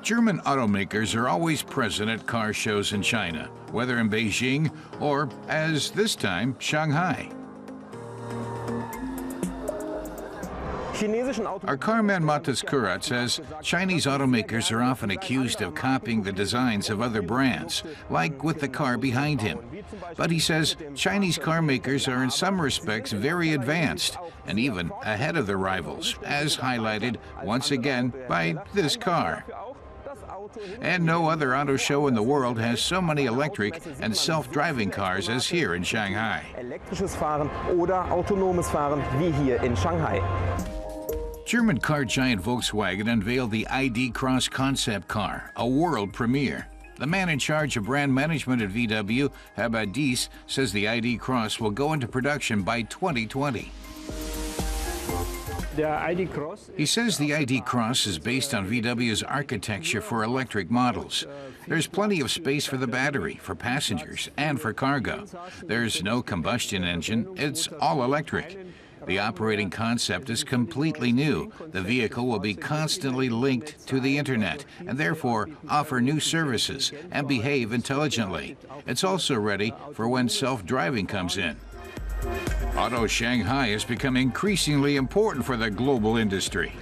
German automakers are always present at car shows in China, whether in Beijing or, as this time, Shanghai. Our carman Matas Kurat says Chinese automakers are often accused of copying the designs of other brands, like with the car behind him. But he says Chinese car makers are in some respects very advanced and even ahead of their rivals, as highlighted once again by this car. And no other auto show in the world has so many electric and self-driving cars as here in Shanghai. Elektrisches Fahren oder autonomes Fahren wie hier in Shanghai. German car giant Volkswagen unveiled the ID Cross concept car, a world premiere. The man in charge of brand management at VW, Habadis, says the ID Cross will go into production by 2020. He says the ID Cross is based on VW's architecture for electric models. There's plenty of space for the battery, for passengers, and for cargo. There's no combustion engine, it's all electric. The operating concept is completely new. The vehicle will be constantly linked to the internet and therefore offer new services and behave intelligently. It's also ready for when self-driving comes in. Auto Shanghai has become increasingly important for the global industry.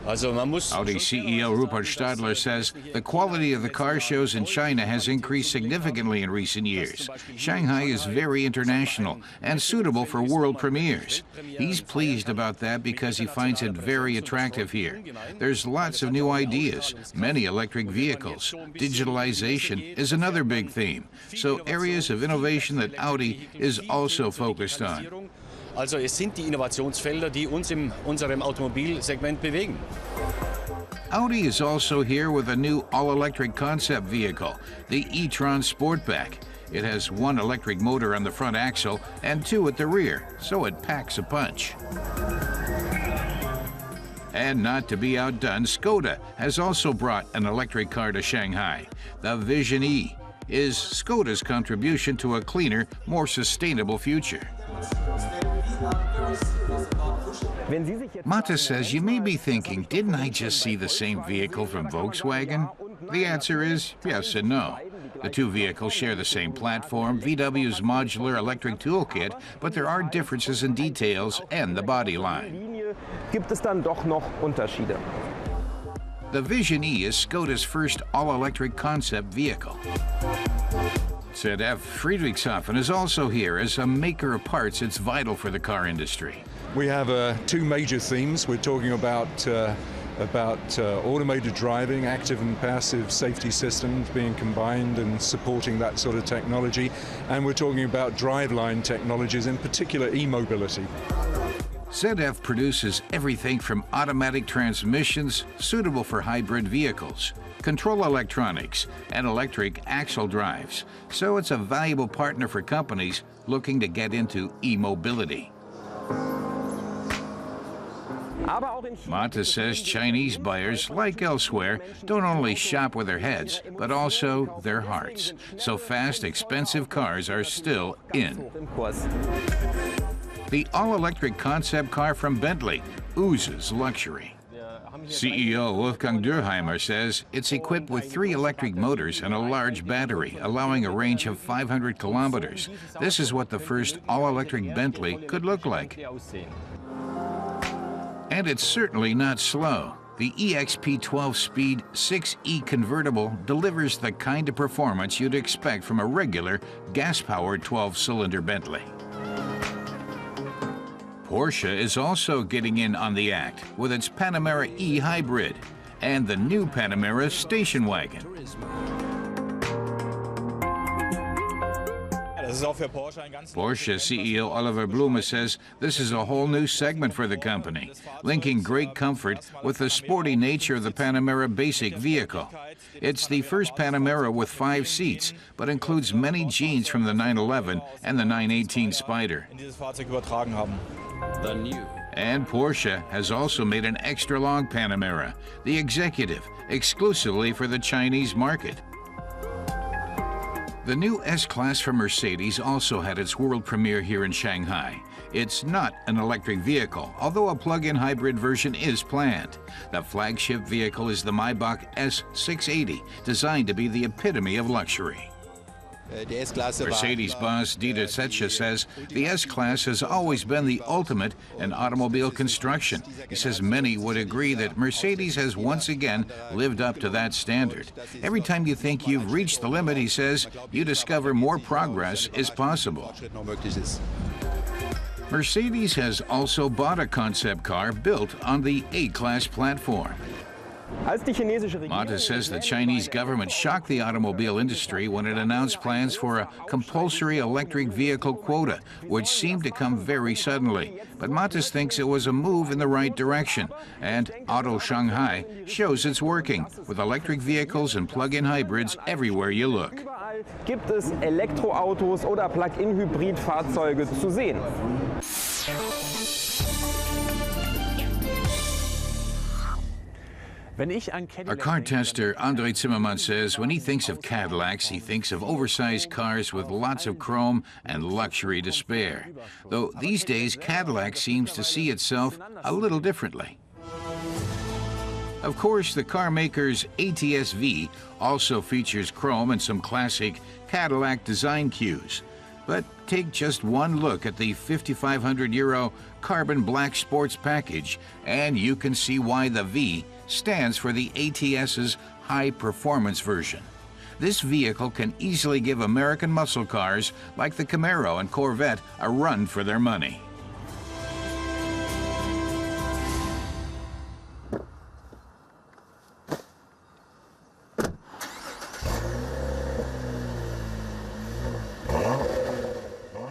Audi CEO Rupert Stadler says the quality of the car shows in China has increased significantly in recent years. Shanghai is very international and suitable for world premieres. He's pleased about that because he finds it very attractive here. There's lots of new ideas, many electric vehicles. Digitalization is another big theme, so areas of innovation that Audi is also focused on. Also es sind die Innovationsfelder, die uns in unserem Automobilsegment bewegen. Audi is also here with a new all-electric concept vehicle, the e-tron Sportback. It has one electric motor on the front axle and two at the rear, so it packs a punch. And not to be outdone, Skoda has also brought an electric car to Shanghai. The Vision E is Skoda's contribution to a cleaner, more sustainable future. Mata says you may be thinking, didn't I just see the same vehicle from Volkswagen? The answer is yes and no. The two vehicles share the same platform, VW's modular electric toolkit, but there are differences in details and the body line. Gibt es dann doch noch Unterschiede. The Vision E is Skoda's first all-electric concept vehicle. ZF Friedrichshafen is also here. As a maker of parts, it's vital for the car industry. We have two major themes. We're talking about automated driving, active and passive safety systems being combined and supporting that sort of technology. And we're talking about driveline technologies, in particular e-mobility. ZF produces everything from automatic transmissions suitable for hybrid vehicles, control electronics, and electric axle drives. So it's a valuable partner for companies looking to get into e-mobility. Mata says Chinese buyers, like elsewhere, don't only shop with their heads, but also their hearts. So fast, expensive cars are still in. The all-electric concept car from Bentley oozes luxury. CEO Wolfgang Dürheimer says it's equipped with 3 electric motors and a large battery, allowing a range of 500 kilometers. This is what the first all-electric Bentley could look like. And it's certainly not slow. The EXP 12-speed 6E convertible delivers the kind of performance you'd expect from a regular gas-powered 12-cylinder Bentley. Porsche is also getting in on the act with its Panamera E Hybrid and the new Panamera station wagon. Porsche CEO Oliver Blume says this is a whole new segment for the company, linking great comfort with the sporty nature of the Panamera basic vehicle. It's the first Panamera with 5 seats, but includes many genes from the 911 and the 918 Spider. And Porsche has also made an extra-long Panamera, the Executive, exclusively for the Chinese market. The new S-Class from Mercedes also had its world premiere here in Shanghai. It's not an electric vehicle, although a plug-in hybrid version is planned. The flagship vehicle is the Maybach S680, designed to be the epitome of luxury. Mercedes boss Dieter Zetsche says the S-Class has always been the ultimate in automobile construction. He says many would agree that Mercedes has once again lived up to that standard. Every time you think you've reached the limit, he says, you discover more progress is possible. Mercedes has also bought a concept car built on the A-Class platform. Mata says the Chinese government shocked the automobile industry when it announced plans for a compulsory electric vehicle quota, which seemed to come very suddenly. But Matas thinks it was a move in the right direction, and Auto Shanghai shows it's working, with electric vehicles and plug-in hybrids everywhere you look. Gibt es Elektroautos oder Plug-in-Hybrid-Fahrzeuge zu sehen. Our car tester, Andre Zimmermann, says when he thinks of Cadillacs, he thinks of oversized cars with lots of chrome and luxury to spare. Though these days, Cadillac seems to see itself a little differently. Of course, the car maker's ATS-V also features chrome and some classic Cadillac design cues. But take just one look at the €5,500 carbon black sports package, and you can see why the V stands for the ATS's high-performance version. This vehicle can easily give American muscle cars like the Camaro and Corvette a run for their money.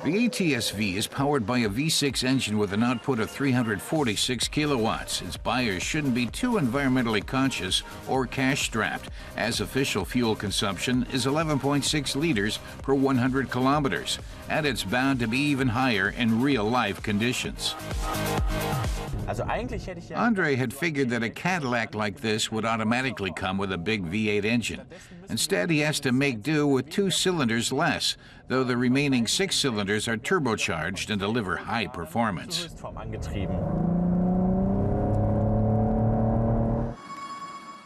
The ATS-V is powered by a V6 engine with an output of 346 kilowatts. Its buyers shouldn't be too environmentally conscious or cash-strapped, as official fuel consumption is 11.6 liters per 100 kilometers, and it's bound to be even higher in real-life conditions. Andre had figured that a Cadillac like this would automatically come with a big V8 engine. Instead, he has to make do with 2 cylinders less, though the remaining 6 cylinders are turbocharged and deliver high performance.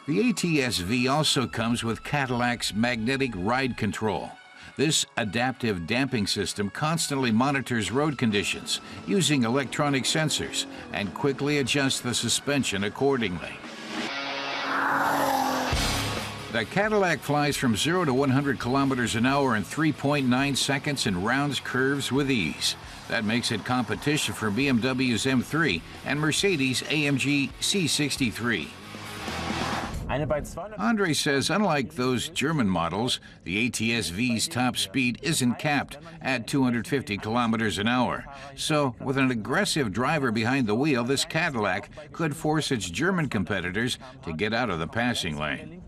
The ATS-V also comes with Cadillac's magnetic ride control. This adaptive damping system constantly monitors road conditions using electronic sensors and quickly adjusts the suspension accordingly. The Cadillac flies from 0 to 100 kilometers an hour in 3.9 seconds and rounds curves with ease. That makes it competition for BMW's M3 and Mercedes' AMG C63. Andre says unlike those German models, the ATS-V's top speed isn't capped at 250 kilometers an hour. So, with an aggressive driver behind the wheel, this Cadillac could force its German competitors to get out of the passing lane.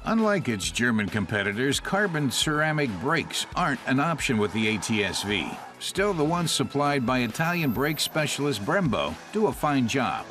Unlike its German competitors, carbon ceramic brakes aren't an option with the ATS-V. Still, the ones supplied by Italian brake specialist Brembo do a fine job.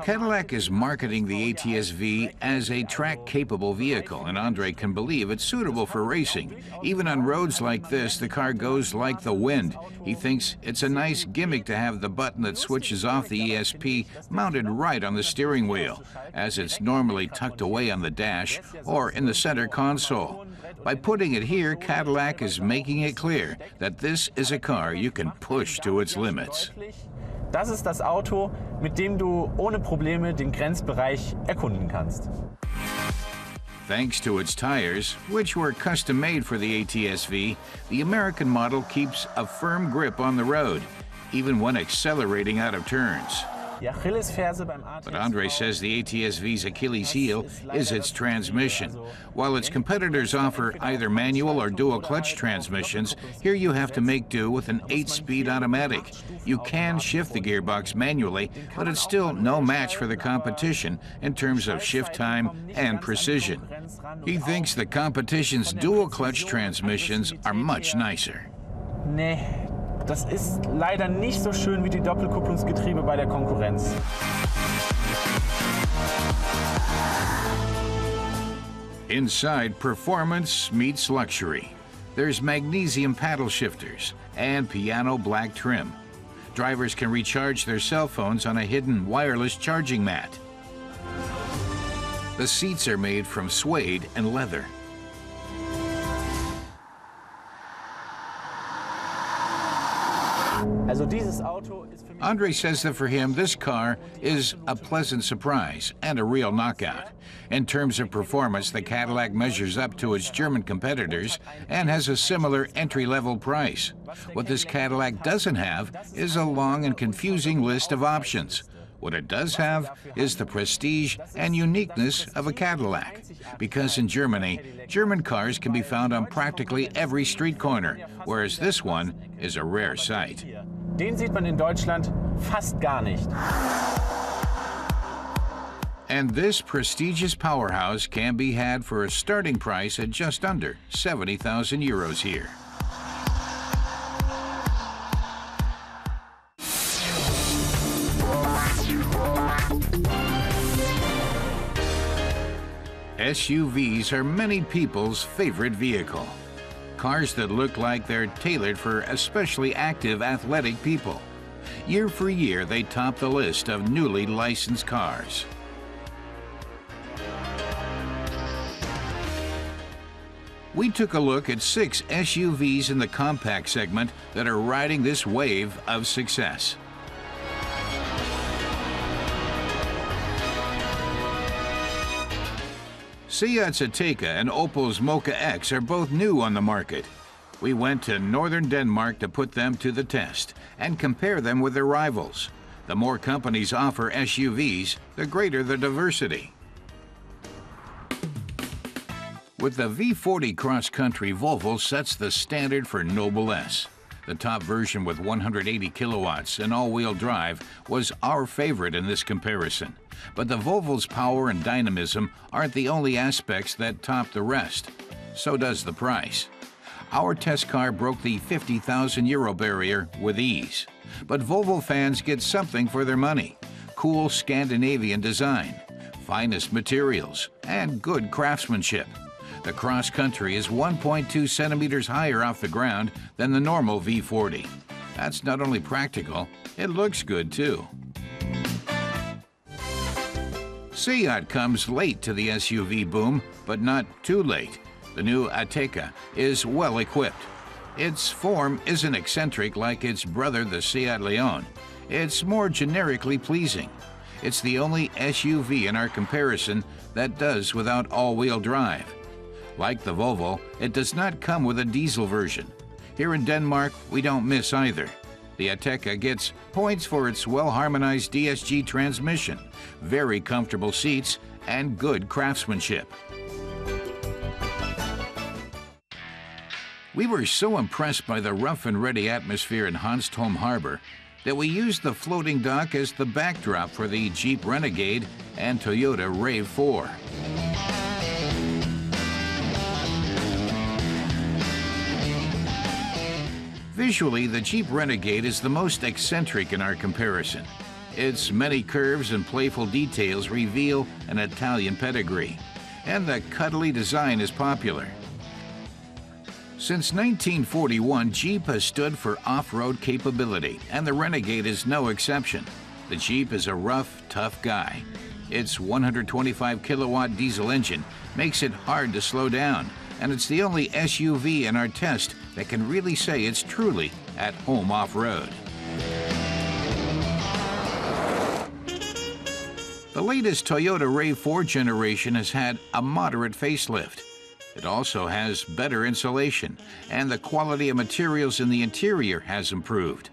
Cadillac is marketing the ATS-V as a track-capable vehicle, and Andre can believe it's suitable for racing. Even on roads like this, the car goes like the wind. He thinks it's a nice gimmick to have the button that switches off the ESP mounted right on the steering wheel, as it's normally tucked away on the dash or in the center console. By putting it here, Cadillac is making it clear that this is a car you can push to its limits. Das ist das Auto, mit dem du ohne Probleme den Grenzbereich erkunden kannst. Thanks to its tires, which were custom-made for the ATS-V, the American model keeps a firm grip on the road, even when accelerating out of turns. But Andre says the ATS-V's Achilles heel is its transmission. While its competitors offer either manual or dual clutch transmissions, here you have to make do with an 8-speed automatic. You can shift the gearbox manually, but it's still no match for the competition in terms of shift time and precision. He thinks the competition's dual clutch transmissions are much nicer. Das ist leider nicht so schön wie die Doppelkupplungsgetriebe bei der Konkurrenz. Inside, performance meets luxury. There's magnesium paddle shifters and piano black trim. Drivers can recharge their cell phones on a hidden wireless charging mat. The seats are made from suede and leather. Also dieses Auto ist für mich Andre says that for him, this car is a pleasant surprise and a real knockout. In terms of performance, the Cadillac measures up to its German competitors and has a similar entry-level price. What this Cadillac doesn't have is a long and confusing list of options. What it does have is the prestige and uniqueness of a Cadillac, because in Germany, German cars can be found on practically every street corner, whereas this one is a rare sight. Den sieht man in Deutschland fast gar nicht. And this prestigious powerhouse can be had for a starting price at just under 70,000 euros here. SUVs are many people's favorite vehicle. Cars that look like they're tailored for especially active athletic people. Year for year, they top the list of newly licensed cars. We took a look at 6 SUVs in the compact segment that are riding this wave of success. Fiat's Ateca and Opel's Mocha X are both new on the market. We went to northern Denmark to put them to the test and compare them with their rivals. The more companies offer SUVs, the greater the diversity. With the V40 Cross Country, Volvo sets the standard for Noble S. The top version with 180 kilowatts and all-wheel drive was our favorite in this comparison. But the Volvo's power and dynamism aren't the only aspects that top the rest. So does the price. Our test car broke the 50,000 euro barrier with ease. But Volvo fans get something for their money. Cool Scandinavian design, finest materials, and good craftsmanship. The Cross Country is 1.2 centimeters higher off the ground than the normal V40. That's not only practical, it looks good too. Fiat comes late to the SUV boom, but not too late. The new Ateca is well equipped. Its form isn't eccentric like its brother, the Seat Leon. It's more generically pleasing. It's the only SUV in our comparison that does without all-wheel drive. Like the Volvo, it does not come with a diesel version. Here in Denmark, we don't miss either. The Ateca gets points for its well-harmonized DSG transmission, very comfortable seats, and good craftsmanship. We were so impressed by the rough and ready atmosphere in Hanstholm Harbor that we used the floating dock as the backdrop for the Jeep Renegade and Toyota RAV4. Visually, the Jeep Renegade is the most eccentric in our comparison. Its many curves and playful details reveal an Italian pedigree, and the cuddly design is popular. Since 1941, Jeep has stood for off-road capability, and the Renegade is no exception. The Jeep is a rough, tough guy. Its 125 kilowatt diesel engine makes it hard to slow down, and it's the only SUV in our test that can really say it's truly at home off-road. The latest Toyota RAV4 generation has had a moderate facelift. It also has better insulation, and the quality of materials in the interior has improved.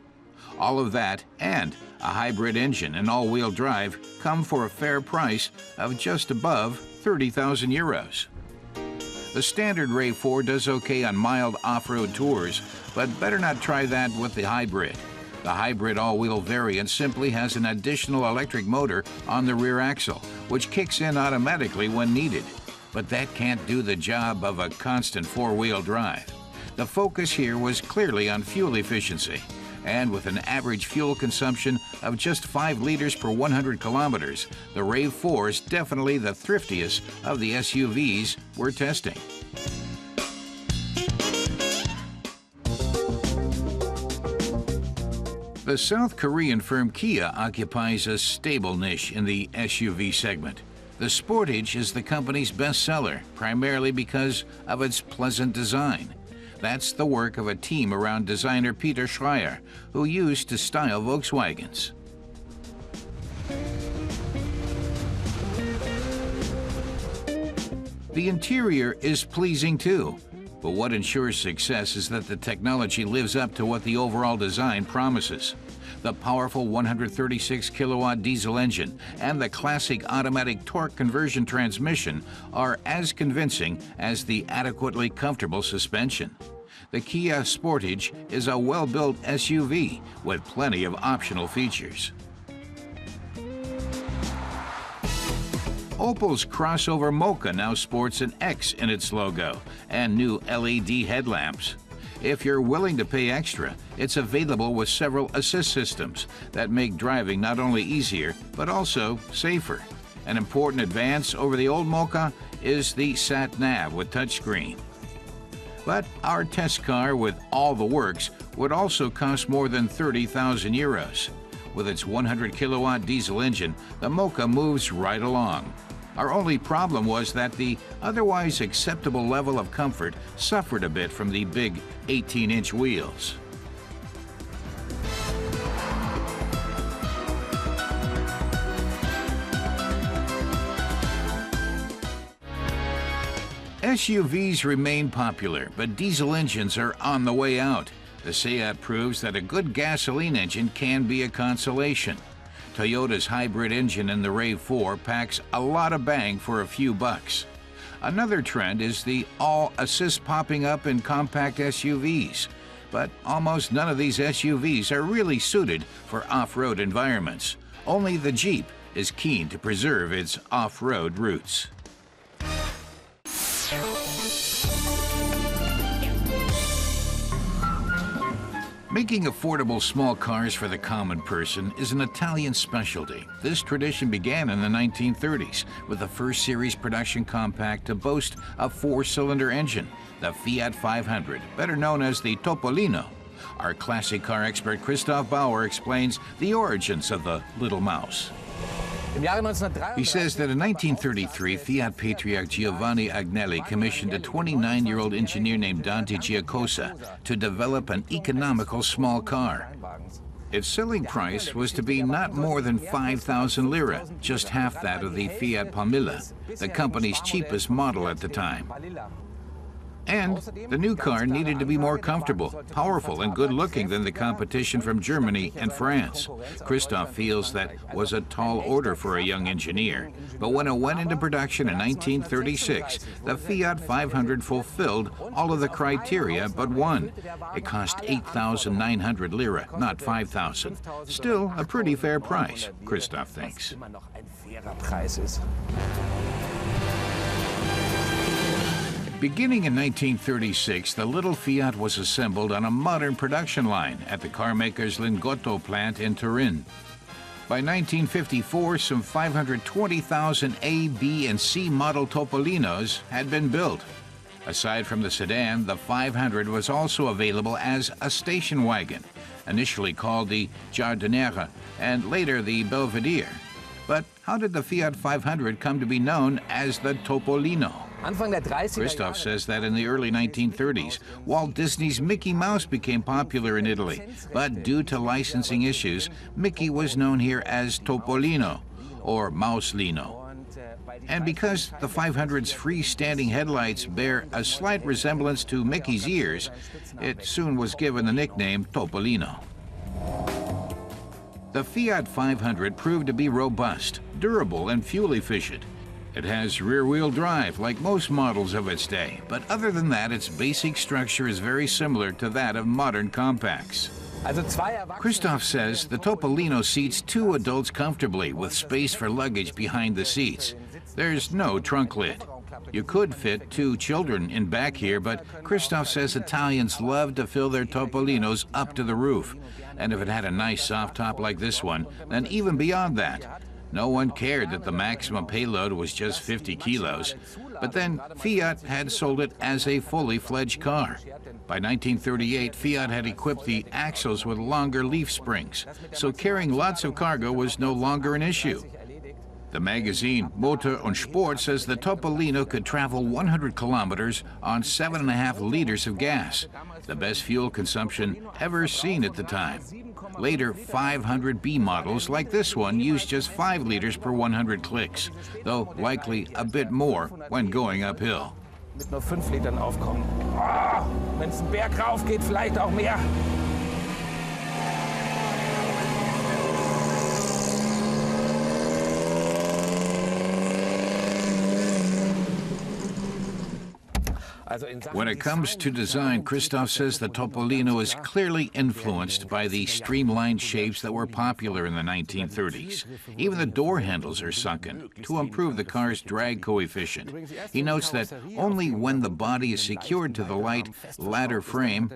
All of that and a hybrid engine and all-wheel drive come for a fair price of just above 30,000 euros. The standard RAV4 does okay on mild off-road tours, but better not try that with the hybrid. The hybrid all-wheel variant simply has an additional electric motor on the rear axle, which kicks in automatically when needed. But that can't do the job of a constant four-wheel drive. The focus here was clearly on fuel efficiency. And with an average fuel consumption of just 5 liters per 100 kilometers, the RAV4 is definitely the thriftiest of the SUVs we're testing. The South Korean firm Kia occupies a stable niche in the SUV segment. The Sportage is the company's bestseller, primarily because of its pleasant design. That's the work of a team around designer Peter Schreier, who used to style Volkswagens. The interior is pleasing too, but what ensures success is that the technology lives up to what the overall design promises. The powerful 136 kilowatt diesel engine and the classic automatic torque conversion transmission are as convincing as the adequately comfortable suspension. The Kia Sportage is a well-built SUV with plenty of optional features. Opel's crossover Mocha now sports an X in its logo and new LED headlamps. If you're willing to pay extra, it's available with several assist systems that make driving not only easier, but also safer. An important advance over the old Mocha is the sat-nav with touchscreen. But our test car with all the works would also cost more than 30,000 euros. With its 100 kilowatt diesel engine, the Mocha moves right along. Our only problem was that the otherwise acceptable level of comfort suffered a bit from the big 18-inch wheels. SUVs remain popular, but diesel engines are on the way out. The Seat proves that a good gasoline engine can be a consolation. Toyota's hybrid engine in the RAV4 packs a lot of bang for a few bucks. Another trend is the all-assist popping up in compact SUVs. But almost none of these SUVs are really suited for off-road environments. Only the Jeep is keen to preserve its off-road roots. Making affordable small cars for the common person is an Italian specialty. This tradition began in the 1930s with the first series production compact to boast a 4-cylinder engine, the Fiat 500, better known as the Topolino. Our classic car expert Christoph Bauer explains the origins of the little mouse. He says that in 1933, Fiat patriarch Giovanni Agnelli commissioned a 29-year-old engineer named Dante Giacosa to develop an economical small car. Its selling price was to be not more than 5,000 lira, just half that of the Fiat Palmilla, the company's cheapest model at the time. And the new car needed to be more comfortable, powerful, and good-looking than the competition from Germany and France. Christoph feels that was a tall order for a young engineer. But when it went into production in 1936, the Fiat 500 fulfilled all of the criteria but one. It cost 8,900 lira, not 5,000. Still a pretty fair price, Christoph thinks. Beginning in 1936, the little Fiat was assembled on a modern production line at the carmaker's Lingotto plant in Turin. By 1954, some 520,000 A, B, and C model Topolinos had been built. Aside from the sedan, the 500 was also available as a station wagon, initially called the Giardiniera and later the Belvedere. But how did the Fiat 500 come to be known as the Topolino? Christoph says that in the early 1930s, Walt Disney's Mickey Mouse became popular in Italy, but due to licensing issues, Mickey was known here as Topolino, or Mouselino. And because the 500's freestanding headlights bear a slight resemblance to Mickey's ears, it soon was given the nickname Topolino. The Fiat 500 proved to be robust, durable, and fuel efficient. It has rear-wheel drive like most models of its day, but other than that, its basic structure is very similar to that of modern compacts. Christoph says the Topolino seats 2 adults comfortably with space for luggage behind the seats. There's no trunk lid. You could fit 2 children in back here, but Christoph says Italians love to fill their Topolinos up to the roof. And if it had a nice soft top like this one, then even beyond that. No one cared that the maximum payload was just 50 kilos. But then Fiat had sold it as a fully fledged car. By 1938, Fiat had equipped the axles with longer leaf springs, so carrying lots of cargo was no longer an issue. The magazine Motor und Sport says the Topolino could travel 100 kilometers on 7.5 liters of gas, the best fuel consumption ever seen at the time. Later, 500B models like this one used just 5 liters per 100 clicks, though likely a bit more when going uphill. Mit nur 5 Litern aufkommen. Oh, wenn es einen Berg rauf geht, vielleicht auch mehr. When it comes to design, Christoph says the Topolino is clearly influenced by the streamlined shapes that were popular in the 1930s. Even the door handles are sunken to improve the car's drag coefficient. He notes that only when the body is secured to the light ladder frame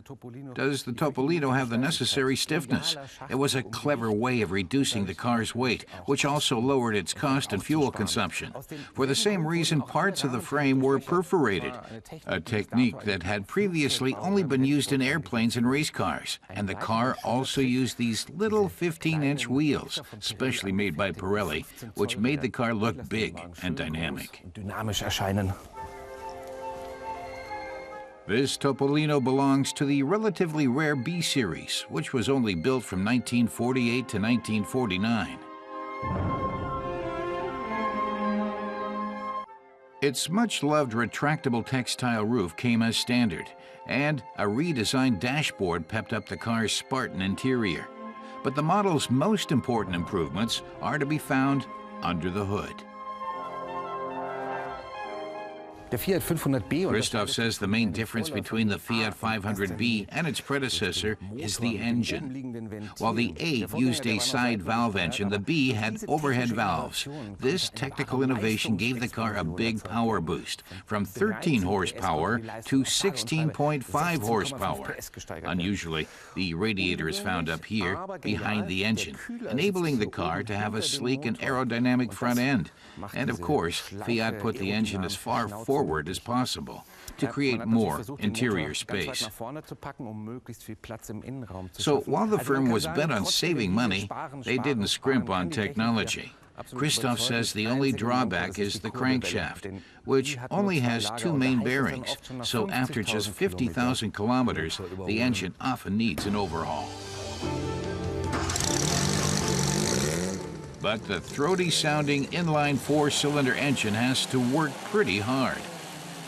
does the Topolino have the necessary stiffness. It was a clever way of reducing the car's weight, which also lowered its cost and fuel consumption. For the same reason, parts of the frame were perforated, a technique that had previously only been used in airplanes and race cars. And the car also used these little 15-inch wheels, specially made by Pirelli, which made the car look big and dynamic. This Topolino belongs to the relatively rare B series, which was only built from 1948 to 1949. Its much-loved retractable textile roof came as standard, and a redesigned dashboard pepped up the car's Spartan interior. But the model's most important improvements are to be found under the hood. Christoph says the main difference between the Fiat 500B and its predecessor is the engine. While the A used a side valve engine, the B had overhead valves. This technical innovation gave the car a big power boost, from 13 horsepower to 16.5 horsepower. Unusually, the radiator is found up here, behind the engine, enabling the car to have a sleek and aerodynamic front end. And of course, Fiat put the engine as far forward as possible to create more interior space. So while the firm was bent on saving money, they didn't scrimp on technology. Christoph says the only drawback is the crankshaft, which only has 2 main bearings, so after just 50,000 kilometers, the engine often needs an overhaul. But the throaty-sounding inline 4-cylinder engine has to work pretty hard.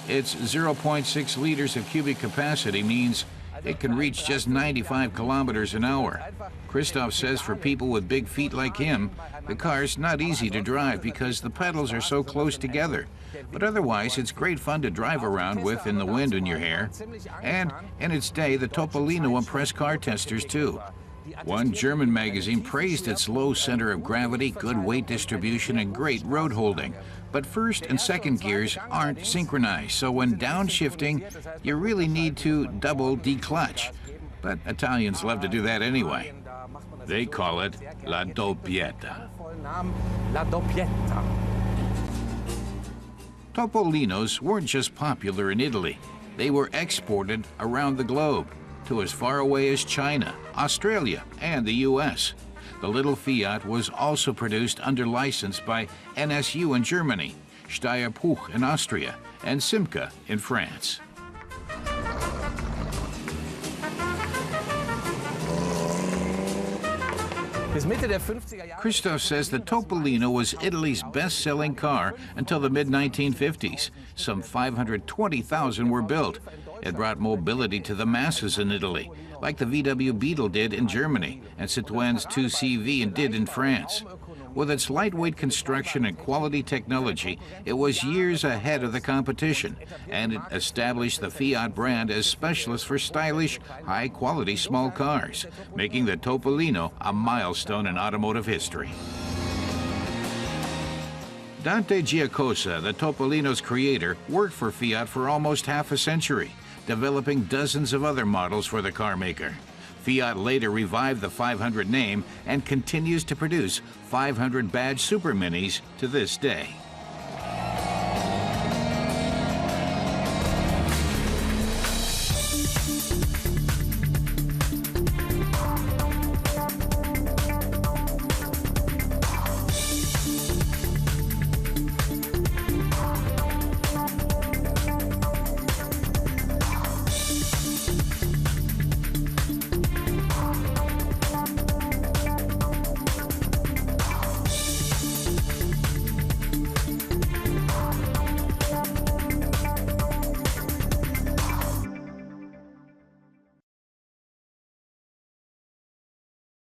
Its 0.6 liters of cubic capacity means it can reach just 95 kilometers an hour. Christoph says for people with big feet like him, the car's not easy to drive because the pedals are so close together. But otherwise, it's great fun to drive around with in the wind in your hair. And in its day, the Topolino impressed car testers too. One German magazine praised its low center of gravity, good weight distribution, and great road holding. But first and second gears aren't synchronized, so when downshifting, you really need to double declutch. But Italians love to do that anyway. They call it la doppietta. Topolinos weren't just popular in Italy. They were exported around the globe, to as far away as China, Australia, and the US. The little Fiat was also produced under license by NSU in Germany, Steyr-Puch in Austria, and Simca in France. Christoph says the Topolino was Italy's best-selling car until the mid-1950s. Some 520,000 were built. It brought mobility to the masses in Italy, like the VW Beetle did in Germany and Citroën's 2CV did in France. With its lightweight construction and quality technology, it was years ahead of the competition, and it established the Fiat brand as specialist for stylish, high-quality small cars, making the Topolino a milestone in automotive history. Dante Giacosa, the Topolino's creator, worked for Fiat for almost half a century, developing dozens of other models for the car maker. Fiat later revived the 500 name and continues to produce 500 badge Super Minis to this day.